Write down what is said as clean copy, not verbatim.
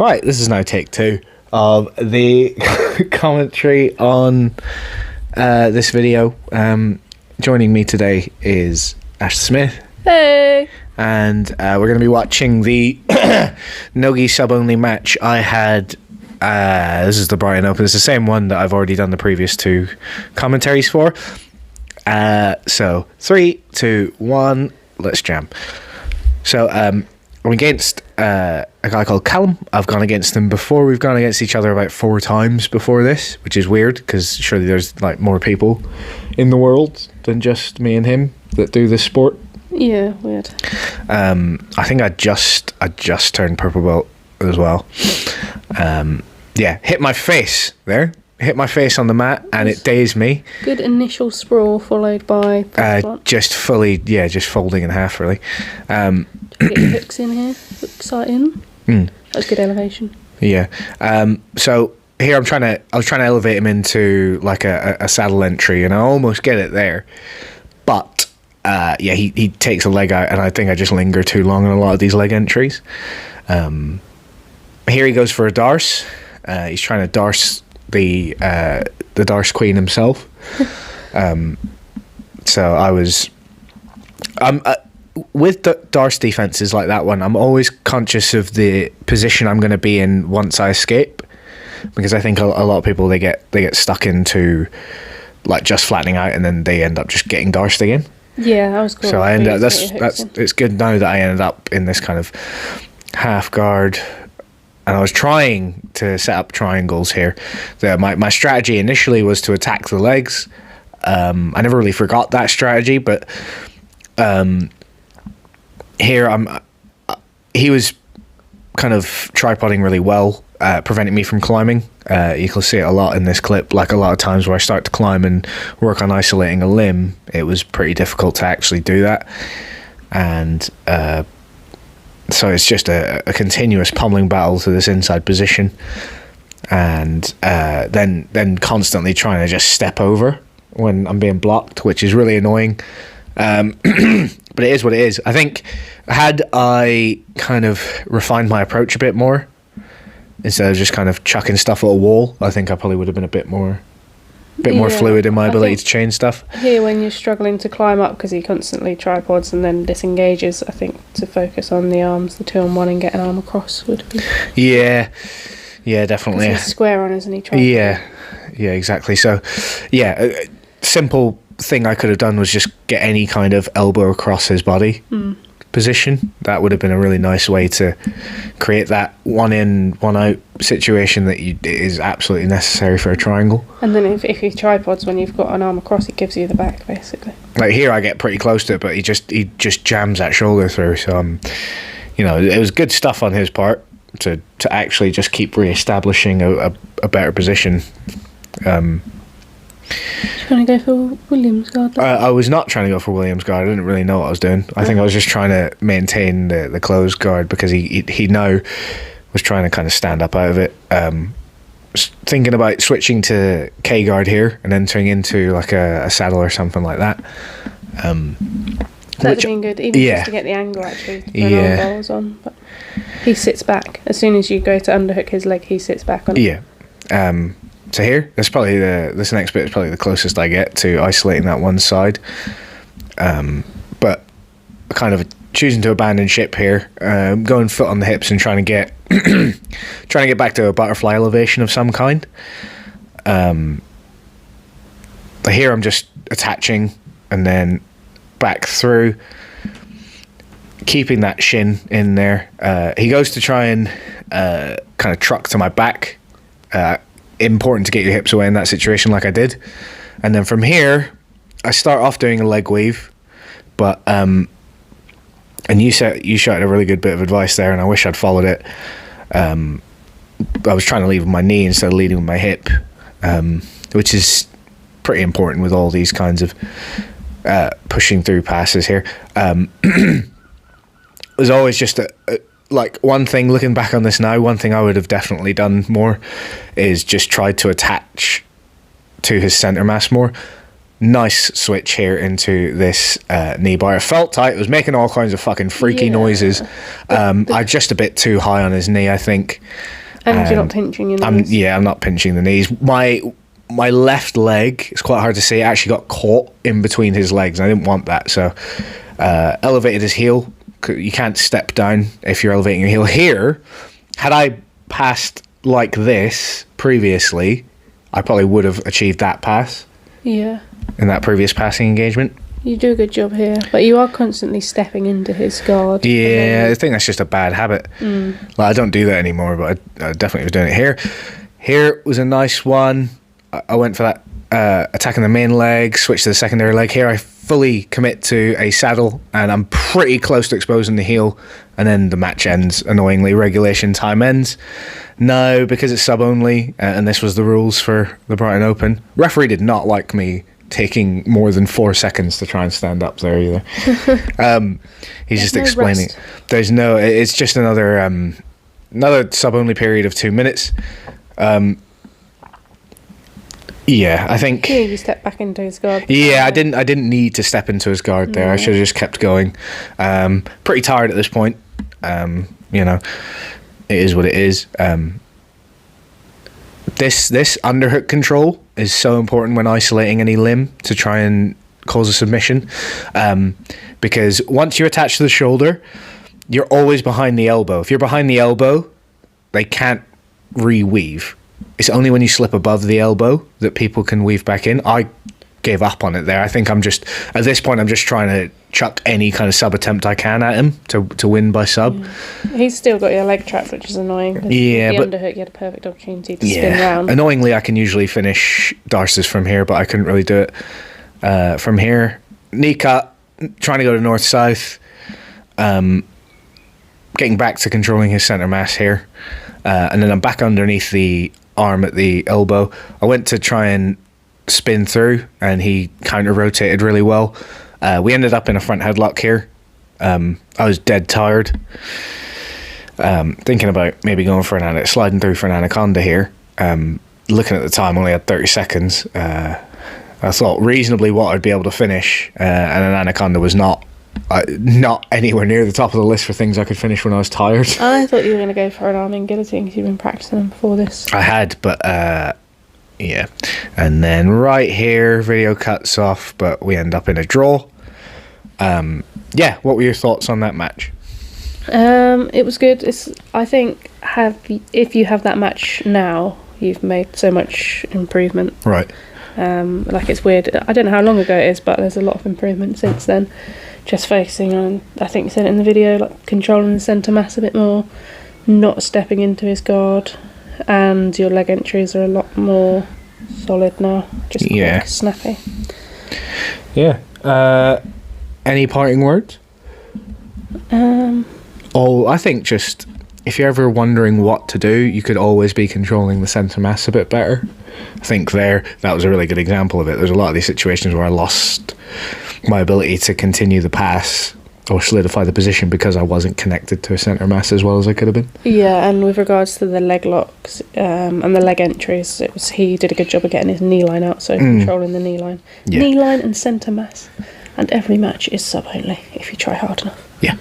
Right, this is now take 2 of the commentary on this video. Joining me today is Ash Smith. Hey! And we're going to be watching the Nogi Subonly match I had. This is the Brighton Open. It's the same one that I've already done the previous 2 commentaries for. So 3, 2, 1, let's jam. So I'm against a guy called Callum. I've gone against him before. We've gone against each other about 4 times before this, which is weird because surely there's like more people in the world than just me and him that do this sport. Yeah, weird. I think I just turned purple belt as well. Yeah, hit my face there. Hit my face on the mat and it dazed me. Good initial sprawl followed by just folding in half really. Get your hooks in here. Hook sight in. That's good elevation. Yeah. So here I was trying to elevate him into like a saddle entry and I almost get it there. But he takes a leg out and I think I just linger too long on a lot of these leg entries. Here he goes for a darce. He's trying to darce the darce queen himself. So I was with the darce defenses like that one, I'm always conscious of the position I'm going to be in once I escape, because I think a lot of people they get stuck into like just flattening out and then they end up just getting darced again. Yeah, that was cool. So I end up it's good now that I ended up in this kind of half guard. And I was trying to set up triangles here. My strategy initially was to attack the legs. I never really forgot that strategy, but here he was kind of tripoding really well, preventing me from climbing. You can see it a lot in this clip. Like a lot of times where I start to climb and work on isolating a limb, it was pretty difficult to actually do that. And so it's just a continuous pummeling battle to this inside position, and then constantly trying to just step over when I'm being blocked, which is really annoying. But it is what it is. I think had I kind of refined my approach a bit more, instead of just kind of chucking stuff at a wall, I think I probably would have been a bit more fluid in my ability to change stuff. Here, when you're struggling to climb up because he constantly tripods and then disengages, I think to focus on the arms, the 2-on-1, and get an arm across would be. Yeah, definitely. He's square on, isn't he? Yeah, exactly. So, a simple thing I could have done was just get any kind of elbow across his body position. That would have been a really nice way to create that 1 in, 1 out situation that is absolutely necessary for a triangle. And then if he tripods when you've got an arm across, it gives you the back basically. Like here I get pretty close to it, but he just jams that shoulder through. So it was good stuff on his part to actually just keep re-establishing a better position. Trying to go for Williams guard? I was not trying to go for Williams guard. I didn't really know what I was doing. I think I was just trying to maintain the closed guard because he now was trying to kind of stand up out of it. Thinking about switching to K guard here and entering into like a saddle or something like that. That would have been good, even just to get the angle actually when our ball was on. But he sits back. As soon as you go to underhook his leg, he sits back on it. Yeah. So here, this next bit is probably the closest I get to isolating that one side. But kind of choosing to abandon ship here, going foot on the hips and trying to get back to a butterfly elevation of some kind. Here I'm just attaching and then back through, keeping that shin in there. He goes to try and kind of truck to my back. Important to get your hips away in that situation like I did. And then from here I start off doing a leg weave, but and you shot a really good bit of advice there and I wish I'd followed it. I was trying to lead with my knee instead of leading with my hip, which is pretty important with all these kinds of pushing through passes here. There's always just like one thing, looking back on this now, one thing I would have definitely done more is just tried to attach to his centre mass more. Nice switch here into this knee bar. It felt tight. It was making all kinds of fucking freaky noises. I'm just a bit too high on his knee, I think. And you're not pinching your knees. I'm not pinching the knees. My left leg, it's quite hard to see, actually got caught in between his legs. I didn't want that, so elevated his heel. You can't step down if you're elevating your heel. Here, had I passed like this previously, I probably would have achieved that pass. Yeah. In that previous passing engagement. You do a good job here, but you are constantly stepping into his guard. Yeah, I think that's just a bad habit. Like, I don't do that anymore, but I definitely was doing it here. Here was a nice one. I went for that attacking the main leg, switch to the secondary leg. Here I fully commit to a saddle, and I'm pretty close to exposing the heel, and then the match ends. Annoyingly, regulation time ends. Now, because it's sub only, and this was the rules for the Brighton Open, referee did not like me taking more than 4 seconds to try and stand up there either. He's just explaining. There's no. It's just another sub only period of 2 minutes. Yeah, I think. Yeah, you stepped back into his guard. Yeah, I didn't need to step into his guard there. I should have just kept going. Pretty tired at this point. You know, it is what it is. This underhook control is so important when isolating any limb to try and cause a submission, because once you attach to the shoulder, you're always behind the elbow. If you're behind the elbow, they can't re-weave. It's only when you slip above the elbow that people can weave back in. I gave up on it there. I think at this point I'm just trying to chuck any kind of sub attempt I can at him to win by sub. Yeah. He's still got your leg trapped, which is annoying. Yeah, but the underhook, you had a perfect opportunity to spin round. Annoyingly, I can usually finish Darces from here, but I couldn't really do it from here. Knee cut, trying to go to north-south, getting back to controlling his centre mass here, and then I'm back underneath the arm at the elbow. I went to try and spin through, and he counter-rotated really well. We ended up in a front headlock here. I was dead tired. Thinking about maybe going for sliding through for an anaconda here. Looking at the time, only had 30 seconds. I thought reasonably what I'd be able to finish, and an anaconda was not anywhere near the top of the list for things I could finish when I was tired. I thought you were going to go for an arming guillotine because you've been practicing them before this. I had, but yeah. And then right here, video cuts off, but we end up in a draw. Yeah, what were your thoughts on that match? It was good. I think if you have that match now, you've made so much improvement. Right. Like, it's weird. I don't know how long ago it is, but there's a lot of improvement since then. Just focusing on, I think you said it in the video, like controlling the centre mass a bit more, not stepping into his guard, and your leg entries are a lot more solid now. Just quick, snappy. Yeah. Any parting words? I think just, if you're ever wondering what to do, you could always be controlling the centre mass a bit better. I think that was a really good example of it. There's a lot of these situations where I lost my ability to continue the pass or solidify the position because I wasn't connected to a centre mass as well as I could have been. Yeah, and with regards to the leg locks and the leg entries, he did a good job of getting his knee line out, so controlling the knee line. Yeah. Knee line and centre mass. And every match is sub only if you try hard enough. Yeah.